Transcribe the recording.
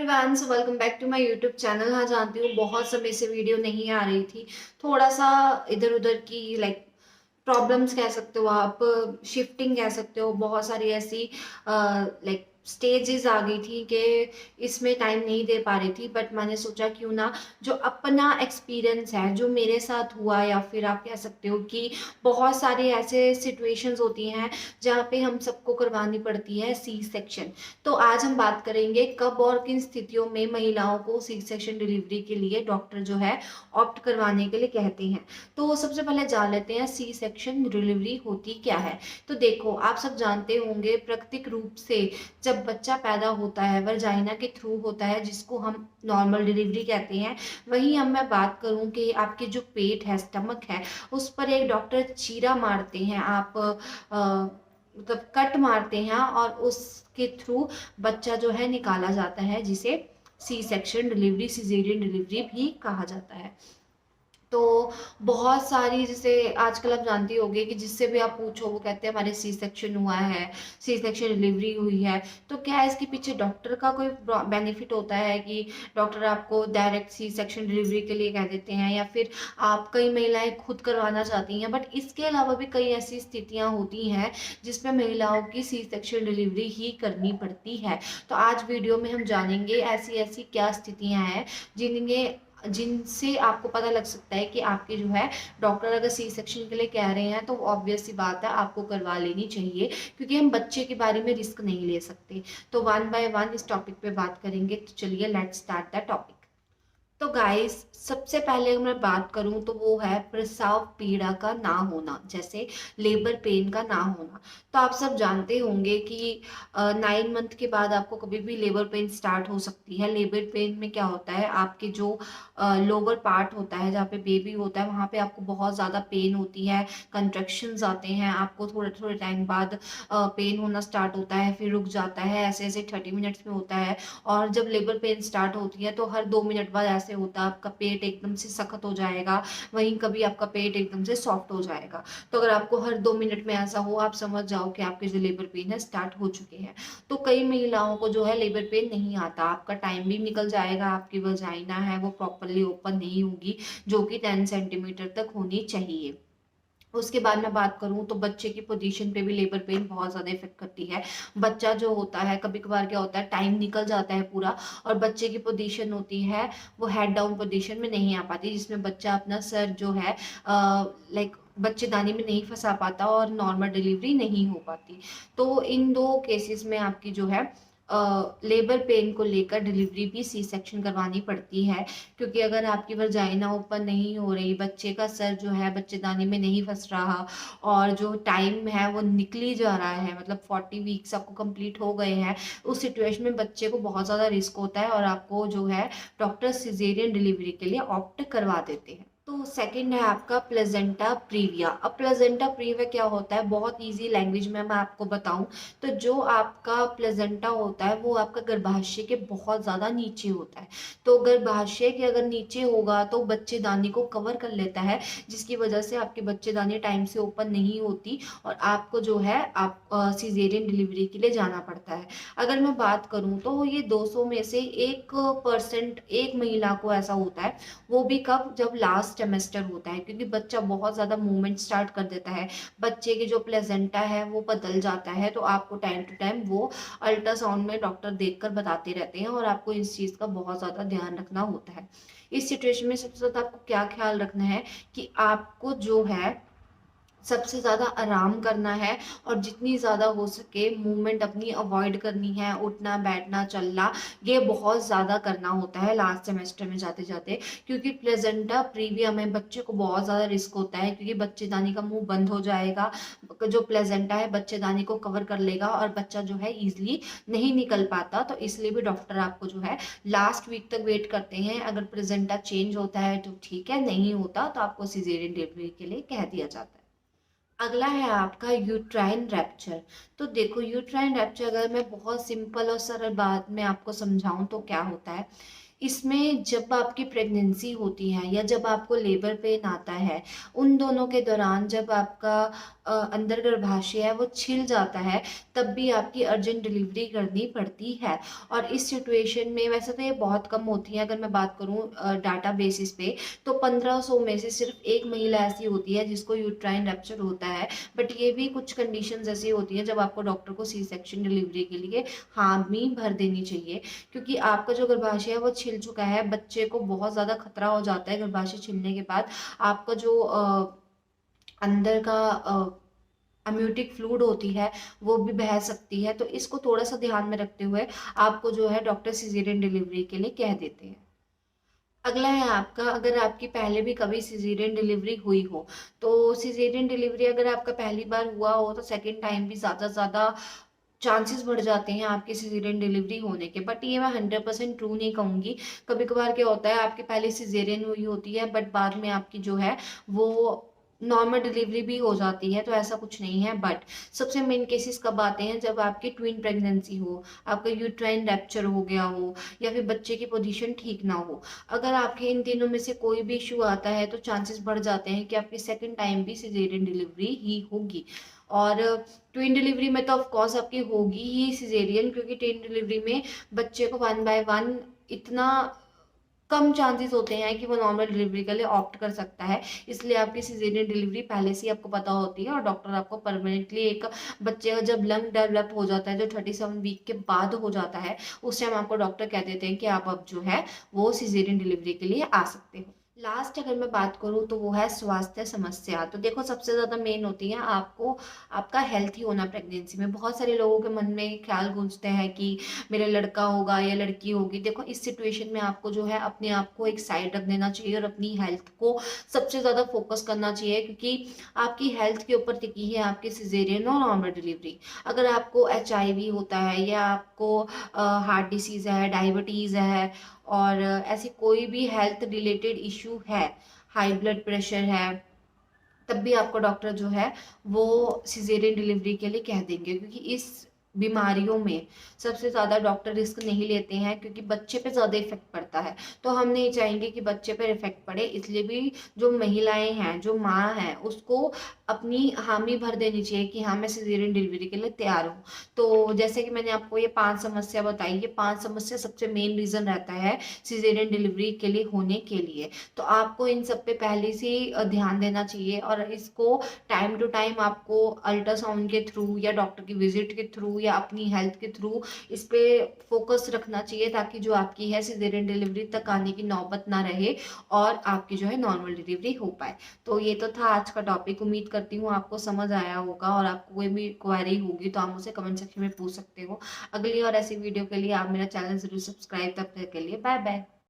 Everyone, so welcome back to my YouTube channel. हाँ, जानती हूँ बहुत समय से वीडियो नहीं आ रही थी। थोड़ा सा इधर उधर की प्रॉब्लम्स कह सकते हो आप, शिफ्टिंग कह सकते हो, बहुत सारी ऐसी स्टेजेस आ गई थी कि इसमें टाइम नहीं दे पा रही थी। बट मैंने सोचा क्यों ना जो अपना एक्सपीरियंस है, जो मेरे साथ हुआ, या फिर आप कह सकते हो कि बहुत सारे ऐसे सिचुएशंस होती हैं जहाँ पे हम सबको करवानी पड़ती है सी सेक्शन। तो आज हम बात करेंगे कब और किन स्थितियों में महिलाओं को सी सेक्शन डिलीवरी के लिए डॉक्टर जो है ऑप्ट करवाने के लिए कहते हैं। तो सबसे पहले जान लेते हैं सी सेक्शन डिलीवरी होती क्या है। तो देखो, आप सब जानते होंगे प्राकृतिक रूप से जब बच्चा पैदा होता है वर्जाइना के थ्रू होता है, जिसको हम नॉर्मल डिलीवरी कहते हैं। वहीं अब मैं बात करूं कि आपके जो पेट है, स्टमक है, उस पर एक डॉक्टर चीरा मारते हैं, आप मतलब कट मारते हैं, और उसके थ्रू बच्चा जो है निकाला जाता है, जिसे C section delivery, caesarean delivery भी कहा जाता है। तो बहुत सारी, जैसे आजकल आप जानती होगी कि जिससे भी आप पूछो वो कहते हैं हमारे सी सेक्शन हुआ है, सी सेक्शन डिलीवरी हुई है। तो क्या इसके पीछे डॉक्टर का कोई बेनिफिट होता है कि डॉक्टर आपको डायरेक्ट सी सेक्शन डिलीवरी के लिए कह देते हैं, या फिर आप, कई महिलाएं खुद करवाना चाहती हैं, बट इसके अलावा भी कई ऐसी स्थितियां होती हैं जिसमें महिलाओं की सी सेक्शन डिलीवरी ही करनी पड़ती है। तो आज वीडियो में हम जानेंगे ऐसी ऐसी क्या स्थितियां हैं जिनमें जिनसे आपको पता लग सकता है कि आपके जो है डॉक्टर अगर सी सेक्शन के लिए कह रहे हैं तो ऑब्वियस सी बात है आपको करवा लेनी चाहिए, क्योंकि हम बच्चे के बारे में रिस्क नहीं ले सकते। तो वन बाय वन इस टॉपिक पे बात करेंगे। तो चलिए लेट्स स्टार्ट द टॉपिक। तो गाइस, सबसे पहले अगर मैं बात करूं तो वो है प्रसव पीड़ा का ना होना, जैसे लेबर पेन का ना होना। तो आप सब जानते होंगे कि 9 मंथ के बाद आपको कभी भी लेबर पेन स्टार्ट हो सकती है। लेबर पेन में क्या होता है, आपके जो लोअर पार्ट होता है, जहाँ पे बेबी होता है, वहां पे आपको बहुत ज्यादा पेन होती है, कंट्रैक्शंस आते हैं, आपको थोड़े थोड़े टाइम बाद पेन होना स्टार्ट होता है, फिर रुक जाता है, ऐसे ऐसे 30 मिनट्स में होता है। और जब लेबर पेन स्टार्ट होती है तो हर 2 मिनट बाद ऐसे होता है आपका पेट एकदम से सख्त हो जाएगा, वहीं कभी आपका पेट एकदम से सॉफ्ट हो जाएगा। तो अगर आपको हर 2 मिनट में ऐसा हो, आप समझ जाओ कि आपके जो लेबर पेन है स्टार्ट हो चुके हैं। तो कई महिलाओं को जो है लेबर पेन नहीं आता, आपका टाइम भी निकल जाएगा, आपकी वजाइना है वो प्रॉपरली ओपन नहीं होगी, जो कि 10 सेंटीमीटर तक होनी चाहिए। उसके बाद मैं बात करूं तो बच्चे की पोजीशन पे भी लेबर पेन बहुत ज्यादा इफेक्ट करती है। बच्चा जो होता है, कभी कभार क्या होता है, टाइम निकल जाता है पूरा, और बच्चे की पोजीशन होती है वो हेड डाउन पोजीशन में नहीं आ पाती, जिसमें बच्चा अपना सर जो है बच्चेदानी में नहीं फंसा पाता और नॉर्मल डिलीवरी नहीं हो पाती। तो इन दो केसेस में आपकी जो है लेबर पेन को लेकर डिलीवरी भी सी सेक्शन करवानी पड़ती है। क्योंकि अगर आपकी वर्जाइना ओपन नहीं हो रही, बच्चे का सर जो है बच्चेदानी में नहीं फंस रहा, और जो टाइम है वो निकली जा रहा है, मतलब 40 वीक्स आपको कंप्लीट हो गए हैं, उस सिचुएशन में बच्चे को बहुत ज़्यादा रिस्क होता है, और आपको जो है डॉक्टर सिजेरियन डिलीवरी के लिए ऑप्ट करवा देते हैं। तो सेकंड है आपका प्लेजेंटा प्रीविया। अब प्लेजेंटा प्रीविया क्या होता है, बहुत इजी लैंग्वेज में मैं आपको बताऊं तो जो आपका प्लेजेंटा होता है वो आपका गर्भाशय के बहुत ज्यादा नीचे होता है। तो गर्भाशय के अगर नीचे होगा तो बच्चेदानी को कवर कर लेता है, जिसकी वजह से आपकी बच्चेदानी टाइम से ओपन नहीं होती, और आपको जो है आप सिजेरियन डिलीवरी के लिए जाना पड़ता है। अगर मैं बात करूं तो ये 200 में से 1% एक महिला को ऐसा होता है। वो भी कब, जब लास्ट सेमेस्टर होता है, क्योंकि बच्चा बहुत ज्यादा मूवमेंट स्टार्ट कर देता है, बच्चे की जो प्लेजेंटा है वो बदल जाता है। तो आपको टाइम टू टाइम वो अल्ट्रासाउंड में डॉक्टर देखकर बताते रहते हैं, और आपको इस चीज का बहुत ज्यादा ध्यान रखना होता है। इस सिचुएशन में सबसे ज्यादा आपको क्या ख्याल रखना है कि आपको जो है सबसे ज्यादा आराम करना है, और जितनी ज्यादा हो सके मूवमेंट अपनी अवॉइड करनी है, उठना बैठना चलना ये बहुत ज्यादा करना होता है लास्ट सेमेस्टर में जाते जाते। क्योंकि प्लेजेंटा प्रीविया में बच्चे को बहुत ज्यादा रिस्क होता है, क्योंकि बच्चेदानी का मुंह बंद हो जाएगा, जो प्लेजेंटा है बच्चेदानी को कवर कर लेगा, और बच्चा जो है इजिली नहीं निकल पाता। तो इसलिए भी डॉक्टर आपको जो है लास्ट वीक तक वेट करते हैं। अगर प्लेजेंटा चेंज होता है तो ठीक है, नहीं होता तो आपको सिजेरियन डिलीवरी के लिए कह दिया जाता है। अगला है आपका यूट्राइन रैप्चर। तो देखो, यूट्राइन रैप्चर अगर मैं बहुत सिंपल और सरल बात में आपको समझाऊं तो क्या होता है, इसमें जब आपकी प्रेगनेंसी होती है या जब आपको लेबर पेन आता है, उन दोनों के दौरान जब आपका अंदर गर्भाशय है वो छिल जाता है, तब भी आपकी अर्जेंट डिलीवरी करनी पड़ती है। और इस सिचुएशन में वैसे तो ये बहुत कम होती है, अगर मैं बात करूँ डाटा बेसिस पे, तो 1500 में से सिर्फ एक महिला ऐसी होती है जिसको यूट्राइन रप्चर होता है। बट ये भी कुछ कंडीशंस ऐसी होती हैं जब आपको डॉक्टर को सी सेक्शन डिलीवरी के लिए हामी भर देनी चाहिए, क्योंकि आपका जो गर्भाशय है वो छिल चुका है, बच्चे को बहुत ज़्यादा खतरा हो जाता है गर्भाशय छिलने के बाद। आपका जो अंदर का अम्यूटिक फ्लूइड होती है वो भी बह सकती है। तो इसको थोड़ा सा ध्यान में रखते हुए आपको जो है डॉक्टर सिजेरियन डिलीवरी के लिए कह देते हैं। अगला है आपका, अगर आपकी पहले भी कभी सिजेरियन डिलीवरी हुई हो, तो सिजेरियन डिलीवरी अगर आपका पहली बार हुआ हो तो सेकेंड टाइम भी ज़्यादा से ज़्यादा चांसेस बढ़ जाते हैं आपके सिजेरियन डिलीवरी होने के। बट ये मैं 100% ट्रू नहीं कहूँगी। कभी कभार क्या होता है, आपकी पहले सिजेरियन हुई होती है बट बाद में आपकी जो है वो नॉर्मल डिलीवरी भी हो जाती है, तो ऐसा कुछ नहीं है। बट सबसे मेन केसेस कब आते हैं, जब आपकी ट्विन प्रेगनेंसी हो, आपका यूट्राइन रैप्चर हो गया हो, या फिर बच्चे की पोजीशन ठीक ना हो। अगर आपके इन तीनों में से कोई भी इशू आता है तो चांसेस बढ़ जाते हैं कि आपकी सेकेंड टाइम भी सिजेरियन डिलीवरी ही होगी। और ट्विन डिलीवरी में तो ऑफ कोर्स आपकी होगी ही सिजेरियन, क्योंकि ट्विन डिलीवरी में बच्चे को 1 बाय 1 इतना कम चांसेस होते हैं कि वो नॉर्मल डिलीवरी के लिए ऑप्ट कर सकता है। इसलिए आपकी सिजेरियन डिलीवरी पहले से ही आपको पता होती है, और डॉक्टर आपको परमानेंटली एक बच्चे का जब लंग डेवलप हो जाता है जो 37 वीक के बाद हो जाता है, उस टाइम आपको डॉक्टर कह देते हैं कि आप अब जो है वो सिजेरियन डिलीवरी के लिए आ सकते हो। लास्ट अगर मैं बात करूँ तो वो है स्वास्थ्य समस्या। तो देखो, सबसे ज़्यादा मेन होती है आपको आपका हेल्थी होना प्रेगनेंसी में। बहुत सारे लोगों के मन में ख्याल गूंजते हैं कि मेरा लड़का होगा या लड़की होगी। देखो, इस सिचुएशन में आपको जो है अपने आप को एक साइड रख देना चाहिए और अपनी हेल्थ को सबसे ज़्यादा फोकस करना चाहिए, क्योंकि आपकी हेल्थ के ऊपर टिकी है आपकी सिजेरियन और नॉर्मल डिलीवरी। अगर आपको HIV होता है, या आपको हार्ट डिसीज़ है, डायबिटीज़ है, और ऐसी कोई भी हेल्थ रिलेटेड इशू है, हाई ब्लड प्रेशर है, तब भी आपको डॉक्टर जो है वो सिजेरियन डिलीवरी के लिए कह देंगे। क्योंकि इस बीमारियों में सबसे ज़्यादा डॉक्टर रिस्क नहीं लेते हैं, क्योंकि बच्चे पे ज़्यादा इफेक्ट पड़ता है। तो हम नहीं चाहेंगे कि बच्चे पर इफेक्ट पड़े, इसलिए भी जो महिलाएं हैं, जो माँ है, उसको अपनी हामी भर देनी चाहिए कि हाँ, मैं सिजेरियन डिलीवरी के लिए तैयार हूँ। तो जैसे कि मैंने आपको ये 5 समस्या बताई, ये 5 समस्या सबसे मेन रीज़न रहता है सिजेरियन डिलीवरी के लिए होने के लिए। तो आपको इन सब पे पहले से ही ध्यान देना चाहिए, और इसको टाइम टू टाइम आपको अल्ट्रासाउंड के थ्रू या डॉक्टर की विजिट के थ्रू या अपनी हेल्थ के थ्रू इस पे फोकस रखना चाहिए, ताकि जो आपकी है सिजेरियन डिलीवरी तक आने की नौबत ना रहे और आपकी जो है नॉर्मल डिलीवरी हो पाए। तो ये तो था आज का टॉपिक। उम्मीद करती हूँ आपको समझ आया होगा, और आपको कोई भी क्वेरी होगी तो आप मुझसे कमेंट सेक्शन में पूछ सकते हो। अगली और ऐसी वीडियो के लिए आप मेरा चैनल जरूर सब्सक्राइब, तब तक के लिए बाय बाय।